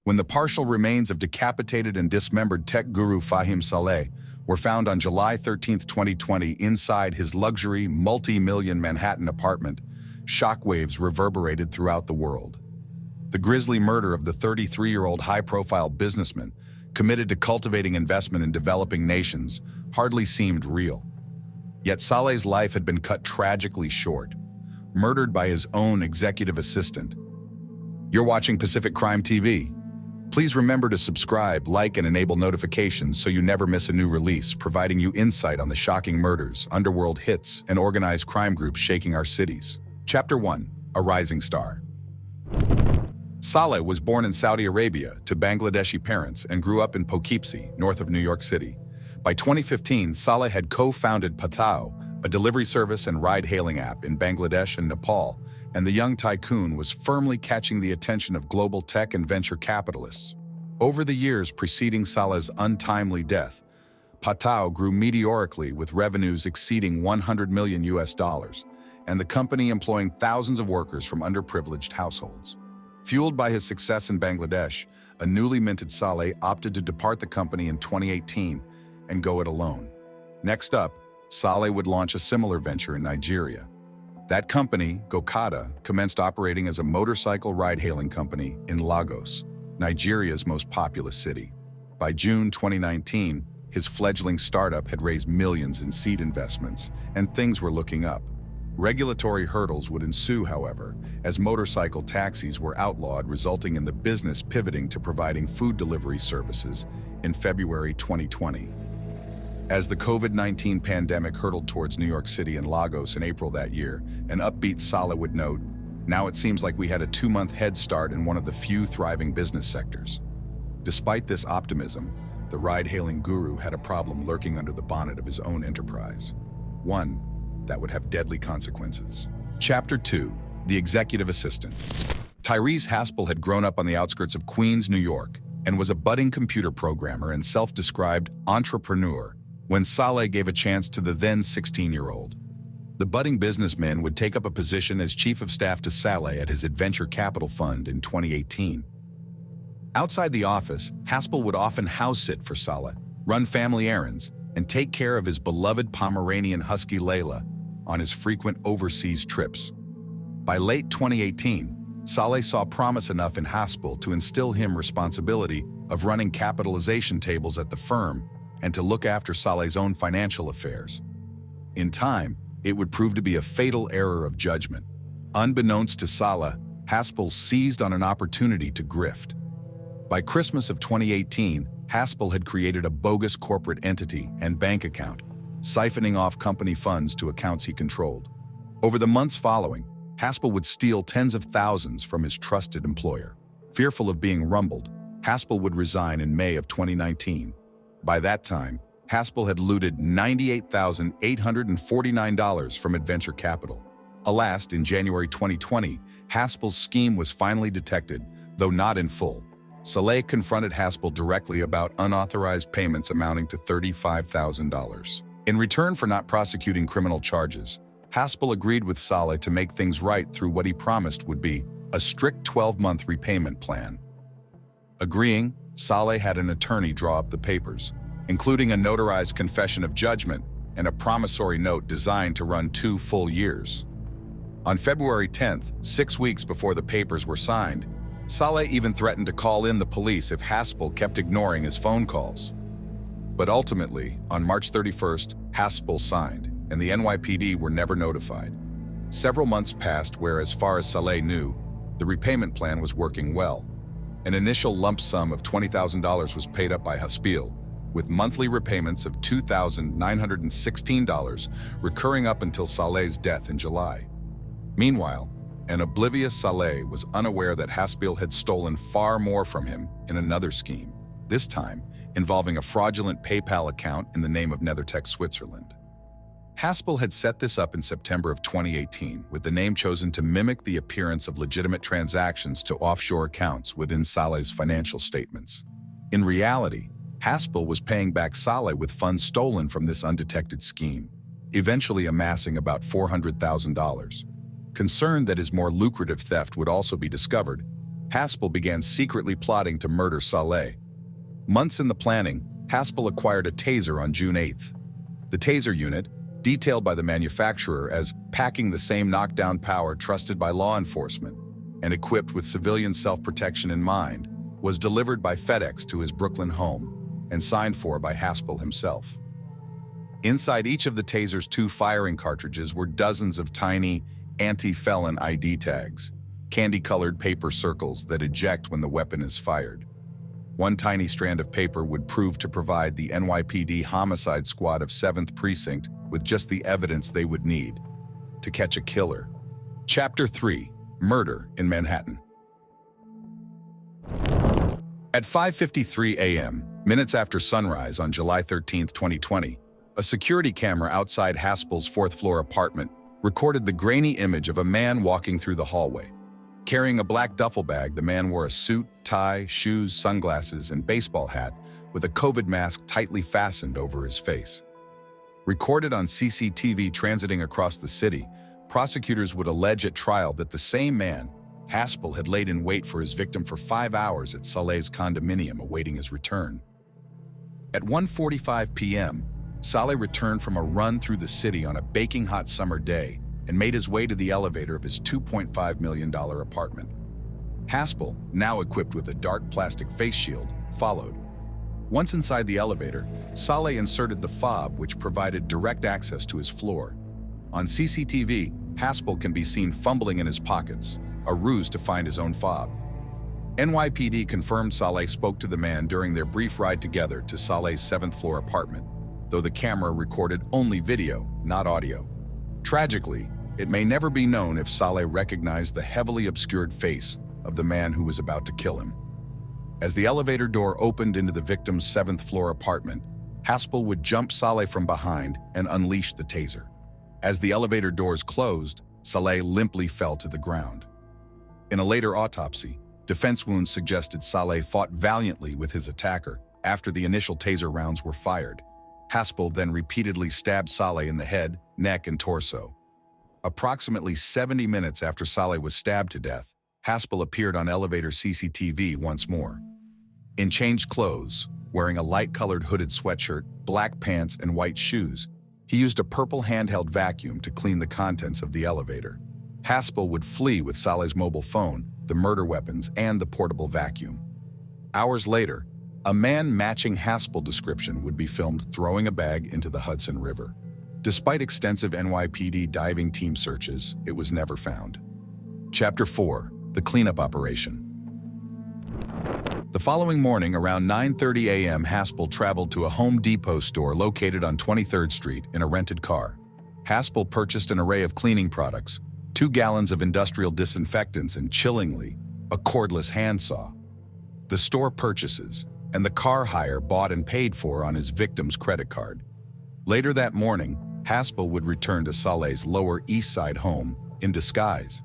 When the partial remains of decapitated and dismembered tech guru Fahim Saleh were found on July 13, 2020 inside his luxury, multi-million Manhattan apartment, shockwaves reverberated throughout the world. The grisly murder of the 33-year-old high-profile businessman committed to cultivating investment in developing nations hardly seemed real. Yet Saleh's life had been cut tragically short, murdered by his own executive assistant. You're watching Pacific Crime TV. Please remember to subscribe, like, and enable notifications so you never miss a new release, providing you insight on the shocking murders, underworld hits, and organized crime groups shaking our cities. Chapter 1. A Rising Star. Saleh was born in Saudi Arabia to Bangladeshi parents and grew up in Poughkeepsie, north of New York City. By 2015, Saleh had co-founded Pathao, a delivery service and ride-hailing app in Bangladesh and Nepal, and the young tycoon was firmly catching the attention of global tech and venture capitalists. Over the years preceding Saleh's untimely death, Pathao grew meteorically with revenues exceeding $100 million, and the company employing thousands of workers from underprivileged households. Fueled by his success in Bangladesh, a newly minted Saleh opted to depart the company in 2018 and go it alone. Next up, Saleh would launch a similar venture in Nigeria. That company, Gokada, commenced operating as a motorcycle ride-hailing company in Lagos, Nigeria's most populous city. By June 2019, his fledgling startup had raised millions in seed investments, and things were looking up. Regulatory hurdles would ensue, however, as motorcycle taxis were outlawed, resulting in the business pivoting to providing food delivery services in February 2020. As the COVID-19 pandemic hurtled towards New York City and Lagos in April that year, an upbeat Saleh would note, "Now it seems like we had a 2-month head start in one of the few thriving business sectors." Despite this optimism, the ride-hailing guru had a problem lurking under the bonnet of his own enterprise. One that would have deadly consequences. Chapter 2. The Executive Assistant. Tyrese Haspel had grown up on the outskirts of Queens, New York, and was a budding computer programmer and self-described entrepreneur when Saleh gave a chance to the then 16-year-old. The budding businessman would take up a position as chief of staff to Saleh at his venture capital fund in 2018. Outside the office, Haspel would often house-sit for Saleh, run family errands, and take care of his beloved Pomeranian husky Layla on his frequent overseas trips. By late 2018, Saleh saw promise enough in Haspel to instill him responsibility of running capitalization tables at the firm and to look after Saleh's own financial affairs. In time, it would prove to be a fatal error of judgment. Unbeknownst to Saleh, Haspel seized on an opportunity to grift. By Christmas of 2018, Haspel had created a bogus corporate entity and bank account, siphoning off company funds to accounts he controlled. Over the months following, Haspel would steal tens of thousands from his trusted employer. Fearful of being rumbled, Haspel would resign in May of 2019. By that time, Haspel had looted $98,849 from Adventure Capital. Alas, in January 2020, Haspel's scheme was finally detected, though not in full. Saleh confronted Haspel directly about unauthorized payments amounting to $35,000. In return for not prosecuting criminal charges, Haspel agreed with Saleh to make things right through what he promised would be a strict 12-month repayment plan. Agreeing, Saleh had an attorney draw up the papers, including a notarized confession of judgment and a promissory note designed to run 2 full years. On February 10th, 6 weeks before the papers were signed, Saleh even threatened to call in the police if Haspel kept ignoring his phone calls. But ultimately, on March 31st, Haspel signed, and the NYPD were never notified. Several months passed where, as far as Saleh knew, the repayment plan was working well. An initial lump sum of $20,000 was paid up by Haspel, with monthly repayments of $2,916 recurring up until Saleh's death in July. Meanwhile, an oblivious Saleh was unaware that Haspel had stolen far more from him in another scheme, this time involving a fraudulent PayPal account in the name of Nethertech Switzerland. Haspel had set this up in September of 2018, with the name chosen to mimic the appearance of legitimate transactions to offshore accounts within Saleh's financial statements. In reality, Haspel was paying back Saleh with funds stolen from this undetected scheme, eventually amassing about $400,000. Concerned that his more lucrative theft would also be discovered, Haspel began secretly plotting to murder Saleh. Months in the planning, Haspel acquired a taser on June 8th. The taser unit, detailed by the manufacturer as packing the same knockdown power trusted by law enforcement and equipped with civilian self-protection in mind, was delivered by FedEx to his Brooklyn home and signed for by Haspel himself. Inside each of the taser's 2 firing cartridges were dozens of tiny anti-felon ID tags, candy-colored paper circles that eject when the weapon is fired. One tiny strand of paper would prove to provide the NYPD homicide squad of 7th Precinct with just the evidence they would need to catch a killer. Chapter 3: Murder in Manhattan. At 5:53 a.m., minutes after sunrise on July 13, 2020, a security camera outside Haspel's 4th-floor apartment recorded the grainy image of a man walking through the hallway. Carrying a black duffel bag, the man wore a suit, tie, shoes, sunglasses, and baseball hat with a COVID mask tightly fastened over his face. Recorded on CCTV transiting across the city, prosecutors would allege at trial that the same man, Haspel, had laid in wait for his victim for 5 hours at Saleh's condominium awaiting his return. At 1:45 p.m., Saleh returned from a run through the city on a baking hot summer day and made his way to the elevator of his $2.5 million apartment. Haspel, now equipped with a dark plastic face shield, followed. Once inside the elevator, Saleh inserted the fob, which provided direct access to his floor. On CCTV, Haspel can be seen fumbling in his pockets, a ruse to find his own fob. NYPD confirmed Saleh spoke to the man during their brief ride together to Saleh's 7th-floor apartment, though the camera recorded only video, not audio. Tragically, it may never be known if Saleh recognized the heavily obscured face of the man who was about to kill him. As the elevator door opened into the victim's 7th-floor apartment, Haspel would jump Saleh from behind and unleash the taser. As the elevator doors closed, Saleh limply fell to the ground. In a later autopsy, defense wounds suggested Saleh fought valiantly with his attacker after the initial taser rounds were fired. Haspel then repeatedly stabbed Saleh in the head, neck, and torso. Approximately 70 minutes after Saleh was stabbed to death, Haspel appeared on elevator CCTV once more. In changed clothes, wearing a light-colored hooded sweatshirt, black pants, and white shoes, he used a purple handheld vacuum to clean the contents of the elevator. Haspel would flee with Saleh's mobile phone, the murder weapons, and the portable vacuum. Hours later, a man matching Haspel description would be filmed throwing a bag into the Hudson River. Despite extensive NYPD diving team searches, it was never found. Chapter 4: The Cleanup Operation. The following morning, around 9:30 a.m., Haspel traveled to a Home Depot store located on 23rd Street in a rented car. Haspel purchased an array of cleaning products, 2 gallons of industrial disinfectants, and, chillingly, a cordless handsaw. The store purchases and the car hire bought and paid for on his victim's credit card. Later that morning, Haspel would return to Saleh's Lower East Side home in disguise.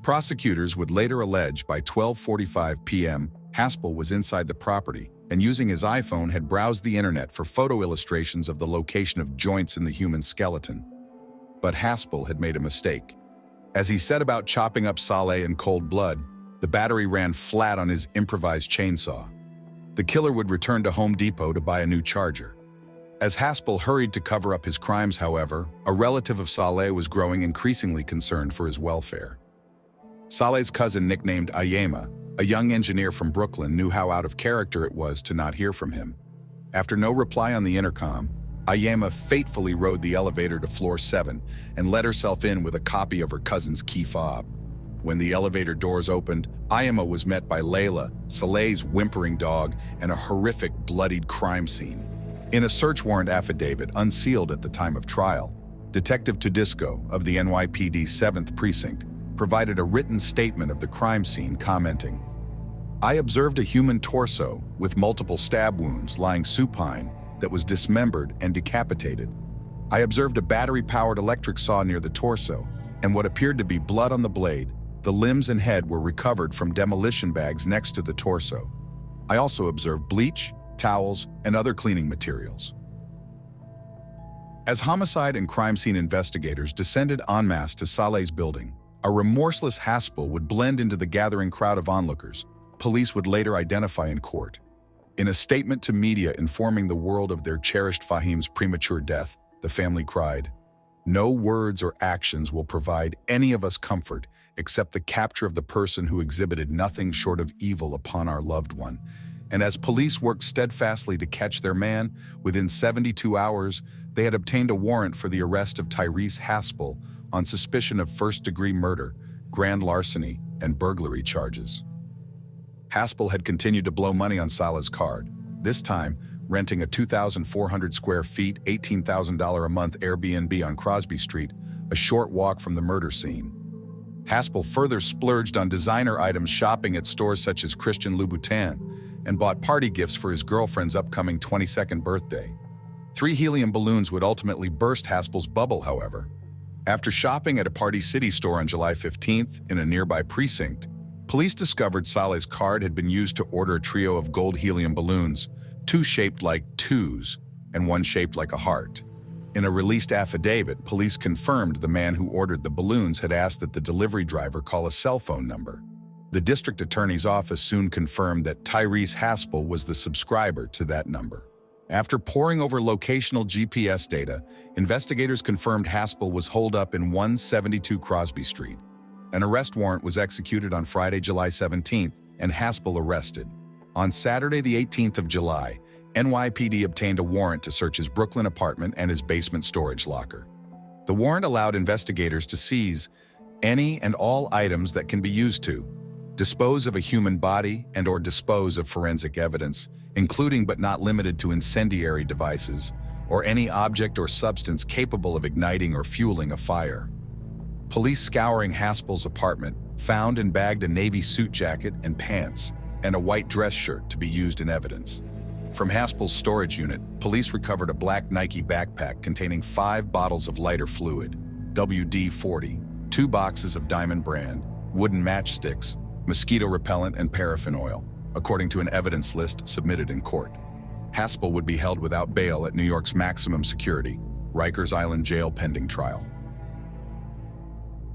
Prosecutors would later allege by 12:45 p.m., Haspel was inside the property and, using his iPhone, had browsed the internet for photo illustrations of the location of joints in the human skeleton. But Haspel had made a mistake. As he set about chopping up Saleh in cold blood, the battery ran flat on his improvised chainsaw. The killer would return to Home Depot to buy a new charger. As Haspel hurried to cover up his crimes, however, a relative of Saleh was growing increasingly concerned for his welfare. Saleh's cousin, nicknamed Ayema, a young engineer from Brooklyn, knew how out of character it was to not hear from him. After no reply on the intercom, Ayema fatefully rode the elevator to floor 7 and let herself in with a copy of her cousin's key fob. When the elevator doors opened, Ayema was met by Layla, Saleh's whimpering dog, and a horrific, bloodied crime scene. In a search warrant affidavit unsealed at the time of trial, Detective Tudisco of the NYPD 7th Precinct provided a written statement of the crime scene, commenting, "I observed a human torso with multiple stab wounds lying supine that was dismembered and decapitated. I observed a battery-powered electric saw near the torso, and what appeared to be blood on the blade. The limbs and head were recovered from demolition bags next to the torso. I also observed bleach, towels, and other cleaning materials." As homicide and crime scene investigators descended en masse to Saleh's building, A remorseless Haspel would blend into the gathering crowd of onlookers, police would later identify in court. In a statement to media informing the world of their cherished Fahim's premature death, the family cried, "No words or actions will provide any of us comfort except the capture of the person who exhibited nothing short of evil upon our loved one." And as police worked steadfastly to catch their man, within 72 hours, they had obtained a warrant for the arrest of Tyrese Haspel on suspicion of first-degree murder, grand larceny, and burglary charges. Haspel had continued to blow money on Saleh's card, this time renting a 2,400 square feet, $18,000 a month Airbnb on Crosby Street, a short walk from the murder scene. Haspel further splurged on designer items shopping at stores such as Christian Louboutin and bought party gifts for his girlfriend's upcoming 22nd birthday. 3 helium balloons would ultimately burst Haspel's bubble, however. After shopping at a Party City store on July 15th in a nearby precinct, police discovered Saleh's card had been used to order a trio of gold helium balloons, 2 shaped like 2s and 1 shaped like a heart. In a released affidavit, police confirmed the man who ordered the balloons had asked that the delivery driver call a cell phone number. The district attorney's office soon confirmed that Tyrese Haspel was the subscriber to that number. After poring over locational GPS data, investigators confirmed Haspel was holed up in 172 Crosby Street. An arrest warrant was executed on Friday, July 17th, and Haspel arrested. On Saturday, the 18th of July, NYPD obtained a warrant to search his Brooklyn apartment and his basement storage locker. The warrant allowed investigators to seize any and all items that can be used to dispose of a human body and/or dispose of forensic evidence, including but not limited to incendiary devices, or any object or substance capable of igniting or fueling a fire. Police scouring Haspel's apartment found and bagged a navy suit jacket and pants and a white dress shirt to be used in evidence. From Haspel's storage unit, police recovered a black Nike backpack containing 5 bottles of lighter fluid, WD-40, 2 boxes of Diamond brand, wooden matchsticks, mosquito repellent, and paraffin oil, according to an evidence list submitted in court. Haspel would be held without bail at New York's maximum security, Rikers Island Jail pending trial.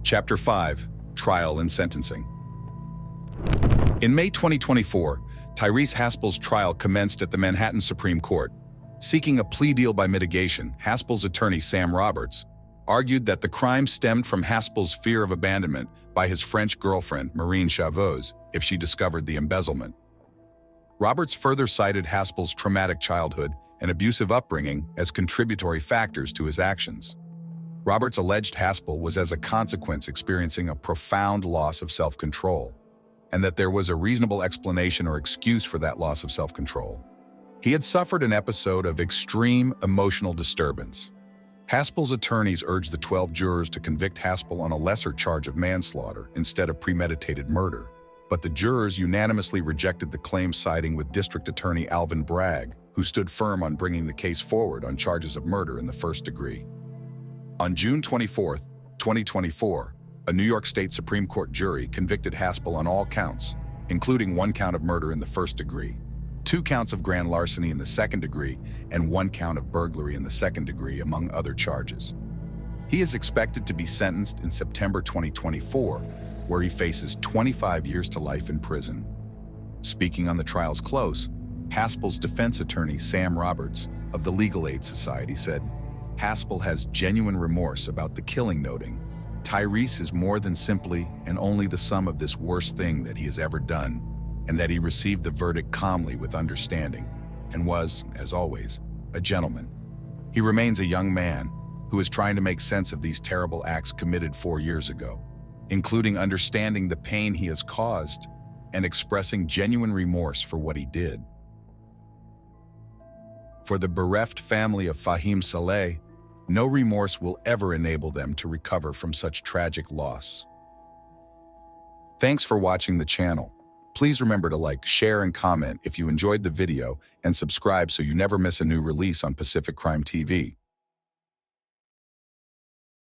Chapter 5. Trial and Sentencing. In May 2024, Tyrese Haspel's trial commenced at the Manhattan Supreme Court. Seeking a plea deal by mitigation, Haspel's attorney Sam Roberts argued that the crime stemmed from Haspel's fear of abandonment by his French girlfriend, Marine Chavez, if she discovered the embezzlement. Roberts further cited Haspel's traumatic childhood and abusive upbringing as contributory factors to his actions. Roberts alleged Haspel was as a consequence experiencing a profound loss of self-control, and that there was a reasonable explanation or excuse for that loss of self-control. He had suffered an episode of extreme emotional disturbance. Haspel's attorneys urged the 12 jurors to convict Haspel on a lesser charge of manslaughter instead of premeditated murder, but the jurors unanimously rejected the claim, siding with District Attorney Alvin Bragg, who stood firm on bringing the case forward on charges of murder in the first degree. On June 24, 2024, a New York State Supreme Court jury convicted Haspel on all counts, including 1 count of murder in the first degree, 2 counts of grand larceny in the second degree, and 1 count of burglary in the second degree, among other charges. He is expected to be sentenced in September 2024, where he faces 25 years to life in prison. Speaking on the trial's close, Haspel's defense attorney Sam Roberts of the Legal Aid Society said, "Haspel has genuine remorse about the killing, noting, Tyrese is more than simply and only the sum of this worst thing that he has ever done, and that he received the verdict calmly with understanding, and was, as always, a gentleman. He remains a young man who is trying to make sense of these terrible acts committed 4 years ago, including understanding the pain he has caused and expressing genuine remorse for what he did." For the bereft family of Fahim Saleh, no remorse will ever enable them to recover from such tragic loss. Thanks for watching the channel. Please remember to like, share, and comment if you enjoyed the video, and subscribe so you never miss a new release on Pacific Crime TV.